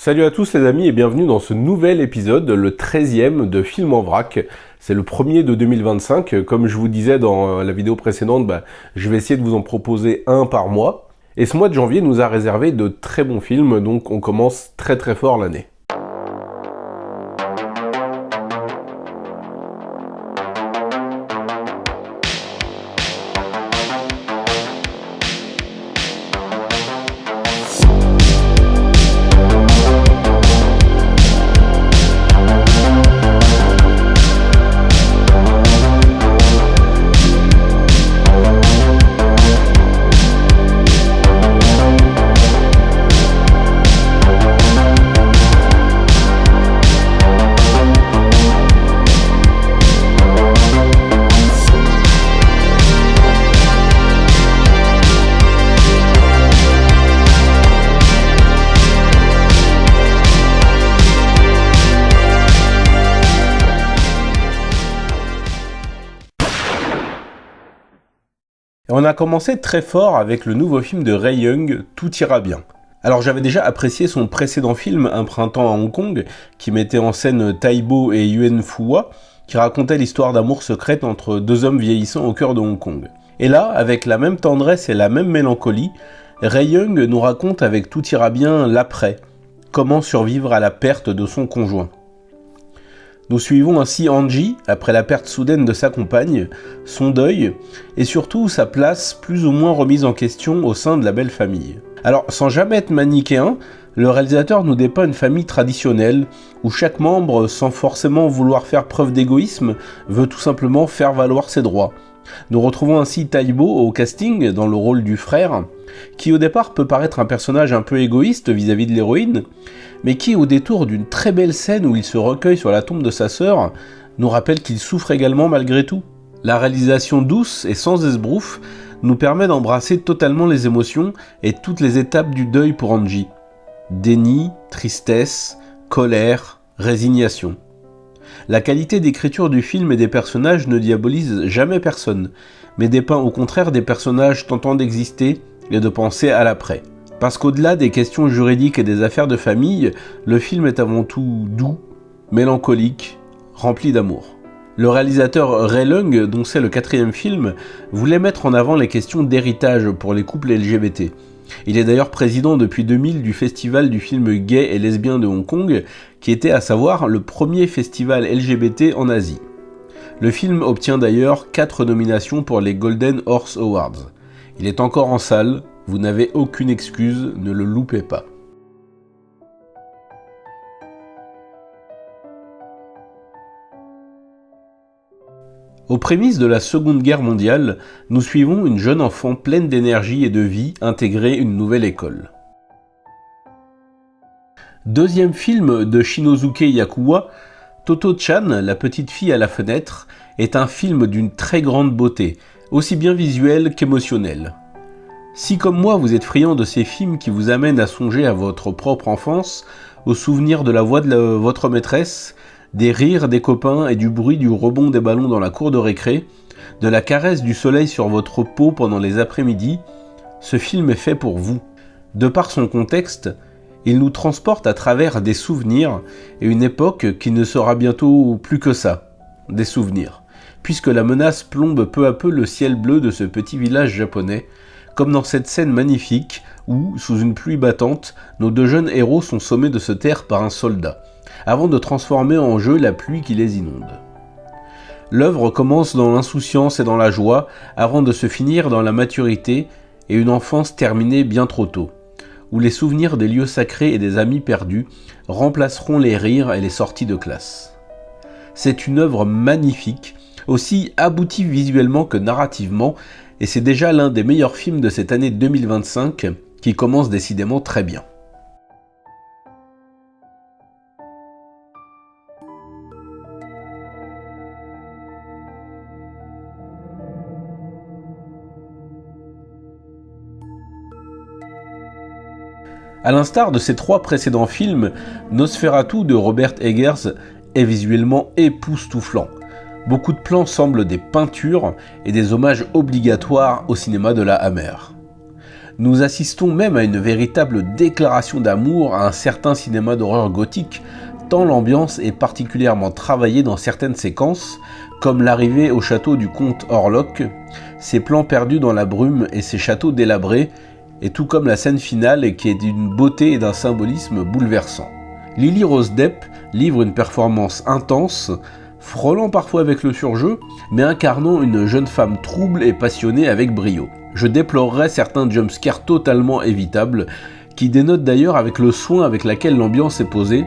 Salut à tous les amis et bienvenue dans ce nouvel épisode, le 13e de Film en vrac. C'est le premier de 2025. Comme je vous disais dans la vidéo précédente, je vais essayer de vous en proposer un par mois. Et ce mois de janvier nous a réservé de très bons films, donc on commence très fort l'année. On a commencé très fort avec le nouveau film de Ray Young, Tout ira bien. Alors j'avais déjà apprécié son précédent film, Un printemps à Hong Kong, qui mettait en scène Tai Bo et Yuen Fua, qui racontait l'histoire d'amour secrète entre deux hommes vieillissants au cœur de Hong Kong. Et là, avec la même tendresse et la même mélancolie, Ray Young nous raconte avec Tout ira bien l'après, comment survivre à la perte de son conjoint. Nous suivons ainsi Angie, après la perte soudaine de sa compagne, son deuil, et surtout sa place plus ou moins remise en question au sein de la belle famille. Alors, sans jamais être manichéen, le réalisateur nous dépeint une famille traditionnelle, où chaque membre, sans forcément vouloir faire preuve d'égoïsme, veut tout simplement faire valoir ses droits. Nous retrouvons ainsi Tai Bo au casting, dans le rôle du frère, qui au départ peut paraître un personnage un peu égoïste vis-à-vis de l'héroïne, mais qui, au détour d'une très belle scène où il se recueille sur la tombe de sa sœur, nous rappelle qu'il souffre également malgré tout. La réalisation douce et sans esbrouf nous permet d'embrasser totalement les émotions et toutes les étapes du deuil pour Angie. Déni, tristesse, colère, résignation. La qualité d'écriture du film et des personnages ne diabolise jamais personne, mais dépeint au contraire des personnages tentant d'exister et de penser à l'après. Parce qu'au-delà des questions juridiques et des affaires de famille, le film est avant tout doux, mélancolique, rempli d'amour. Le réalisateur Ray Young, dont c'est le 4e film, voulait mettre en avant les questions d'héritage pour les couples LGBT. Il est d'ailleurs président depuis 2000 du festival du film gay et lesbien de Hong Kong, qui était à savoir le premier festival LGBT en Asie. Le film obtient d'ailleurs 4 nominations pour les Golden Horse Awards. Il est encore en salle, vous n'avez aucune excuse, ne le loupez pas. Aux prémices de la Seconde Guerre mondiale, nous suivons une jeune enfant pleine d'énergie et de vie intégrer une nouvelle école. Deuxième film de Shinosuke Yakuwa, Toto-chan, la petite fille à la fenêtre, est un film d'une très grande beauté, aussi bien visuelle qu'émotionnelle. Si comme moi vous êtes friand de ces films qui vous amènent à songer à votre propre enfance, au souvenir de la voix de votre maîtresse, des rires des copains et du bruit du rebond des ballons dans la cour de récré, de la caresse du soleil sur votre peau pendant les après-midi, ce film est fait pour vous. De par son contexte, il nous transporte à travers des souvenirs et une époque qui ne sera bientôt plus que ça, des souvenirs, puisque la menace plombe peu à peu le ciel bleu de ce petit village japonais, comme dans cette scène magnifique où, sous une pluie battante, nos deux jeunes héros sont sommés de se taire par un soldat, avant de transformer en jeu la pluie qui les inonde. L'œuvre commence dans l'insouciance et dans la joie, avant de se finir dans la maturité et une enfance terminée bien trop tôt, où les souvenirs des lieux sacrés et des amis perdus remplaceront les rires et les sorties de classe. C'est une œuvre magnifique, aussi aboutie visuellement que narrativement, et c'est déjà l'un des meilleurs films de cette année 2025 qui commence décidément très bien. A l'instar de ses 3 précédents films, Nosferatu de Robert Eggers est visuellement époustouflant. Beaucoup de plans semblent des peintures et des hommages obligatoires au cinéma de la Hammer. Nous assistons même à une véritable déclaration d'amour à un certain cinéma d'horreur gothique, tant l'ambiance est particulièrement travaillée dans certaines séquences, comme l'arrivée au château du comte Orlok, ses plans perdus dans la brume et ses châteaux délabrés, et tout comme la scène finale qui est d'une beauté et d'un symbolisme bouleversant. Lily Rose Depp livre une performance intense, frôlant parfois avec le surjeu, mais incarnant une jeune femme trouble et passionnée avec brio. Je déplorerais certains jumpscares totalement évitables, qui dénotent d'ailleurs avec le soin avec lequel l'ambiance est posée,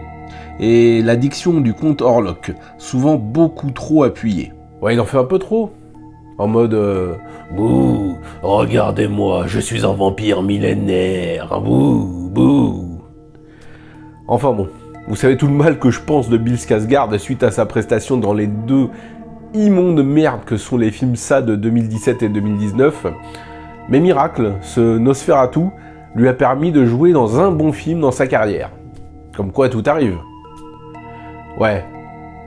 et la diction du comte Orlok, souvent beaucoup trop appuyée. Ouais, il en fait un peu trop. En mode bouh, regardez-moi, je suis un vampire millénaire, bouh, bouh. Enfin bon, vous savez tout le mal que je pense de Bill Skarsgård suite à sa prestation dans les deux immondes merdes que sont les films ça de 2017 et 2019. Mais miracle, ce Nosferatu lui a permis de jouer dans un bon film dans sa carrière. Comme quoi tout arrive. Ouais,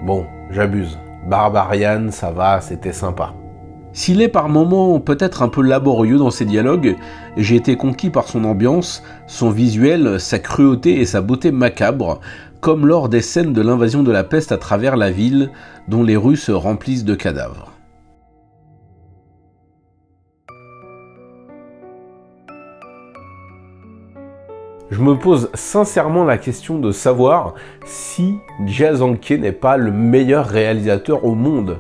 bon, j'abuse. Barbarian, ça va, c'était sympa. S'il est par moments peut-être un peu laborieux dans ses dialogues, j'ai été conquis par son ambiance, son visuel, sa cruauté et sa beauté macabre, comme lors des scènes de l'invasion de la peste à travers la ville, dont les rues se remplissent de cadavres. Je me pose sincèrement la question de savoir si Jia Zhangke n'est pas le meilleur réalisateur au monde,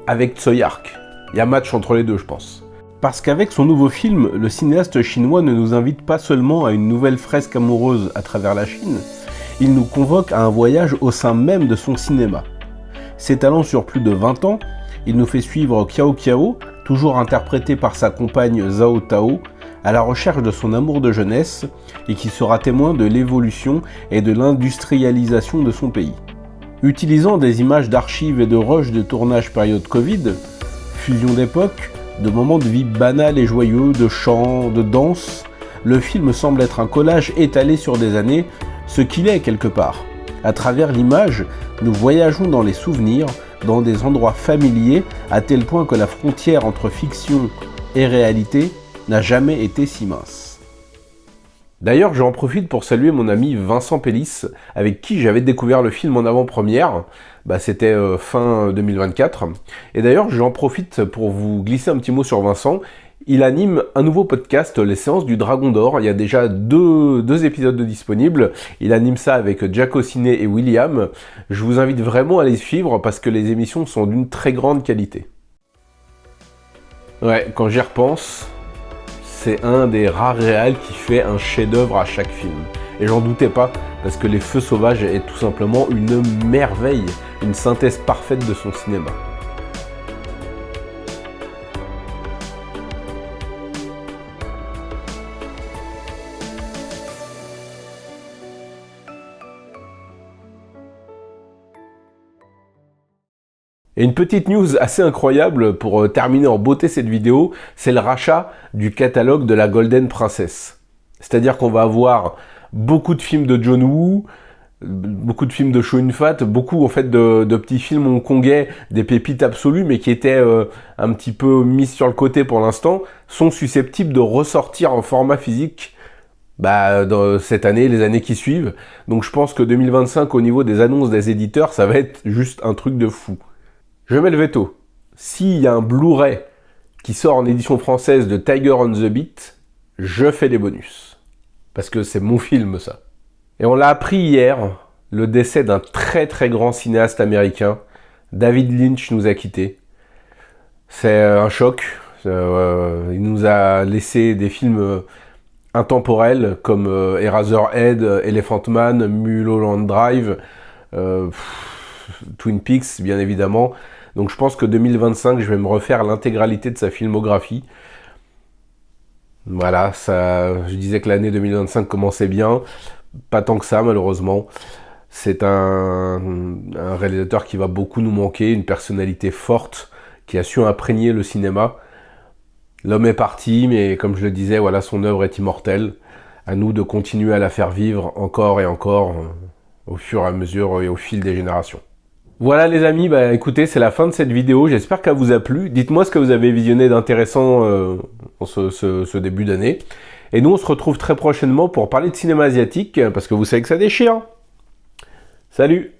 avec Tsui Hark. Il y a match entre les deux, je pense. Parce qu'avec son nouveau film, le cinéaste chinois ne nous invite pas seulement à une nouvelle fresque amoureuse à travers la Chine, il nous convoque à un voyage au sein même de son cinéma. S'étalant sur plus de 20 ans, il nous fait suivre Qiao Qiao, toujours interprété par sa compagne Zhao Tao, à la recherche de son amour de jeunesse et qui sera témoin de l'évolution et de l'industrialisation de son pays. Utilisant des images d'archives et de rushs de tournage période Covid, fusion d'époques, de moments de vie banals et joyeux, de chants, de danse, le film semble être un collage étalé sur des années, ce qu'il est quelque part. À travers l'image, nous voyageons dans les souvenirs, dans des endroits familiers, à tel point que la frontière entre fiction et réalité n'a jamais été si mince. D'ailleurs, j'en profite pour saluer mon ami Vincent Pellis, avec qui j'avais découvert le film en avant-première. C'était fin 2024. Et d'ailleurs, j'en profite pour vous glisser un petit mot sur Vincent. Il anime un nouveau podcast, les séances du Dragon d'Or. Il y a déjà deux épisodes de disponibles. Il anime ça avec Jaco Ciné et William. Je vous invite vraiment à les suivre parce que les émissions sont d'une très grande qualité. Ouais, quand j'y repense, c'est un des rares réals qui fait un chef-d'œuvre à chaque film. Et j'en doutais pas, parce que Les Feux Sauvages est tout simplement une merveille, une synthèse parfaite de son cinéma. Et une petite news assez incroyable pour terminer en beauté cette vidéo, c'est le rachat du catalogue de la Golden Princess. C'est-à-dire qu'on va avoir beaucoup de films de John Woo, beaucoup de films de Chow Yun-fat, beaucoup en fait de petits films hongkongais, des pépites absolues, mais qui étaient un petit peu mis sur le côté pour l'instant, sont susceptibles de ressortir en format physique dans cette année, les années qui suivent. Donc je pense que 2025, au niveau des annonces des éditeurs, ça va être juste un truc de fou. Je mets le veto. S'il y a un Blu-ray qui sort en édition française de Tiger on the Beat, je fais des bonus. Parce que c'est mon film, ça. Et on l'a appris hier, le décès d'un très très grand cinéaste américain. David Lynch nous a quittés. C'est un choc. Il nous a laissé des films intemporels comme Eraserhead, Elephant Man, Mulholland Drive, Twin Peaks, bien évidemment. Donc je pense que 2025, je vais me refaire l'intégralité de sa filmographie. Voilà, je disais que l'année 2025 commençait bien. Pas tant que ça, malheureusement. C'est un réalisateur qui va beaucoup nous manquer, une personnalité forte, qui a su imprégner le cinéma. L'homme est parti, mais comme je le disais, voilà, son œuvre est immortelle. À nous de continuer à la faire vivre encore et encore, au fur et à mesure et au fil des générations. Voilà les amis, écoutez, c'est la fin de cette vidéo, j'espère qu'elle vous a plu. Dites-moi ce que vous avez visionné d'intéressant en ce début d'année. Et nous, on se retrouve très prochainement pour parler de cinéma asiatique, parce que vous savez que ça déchire. Salut!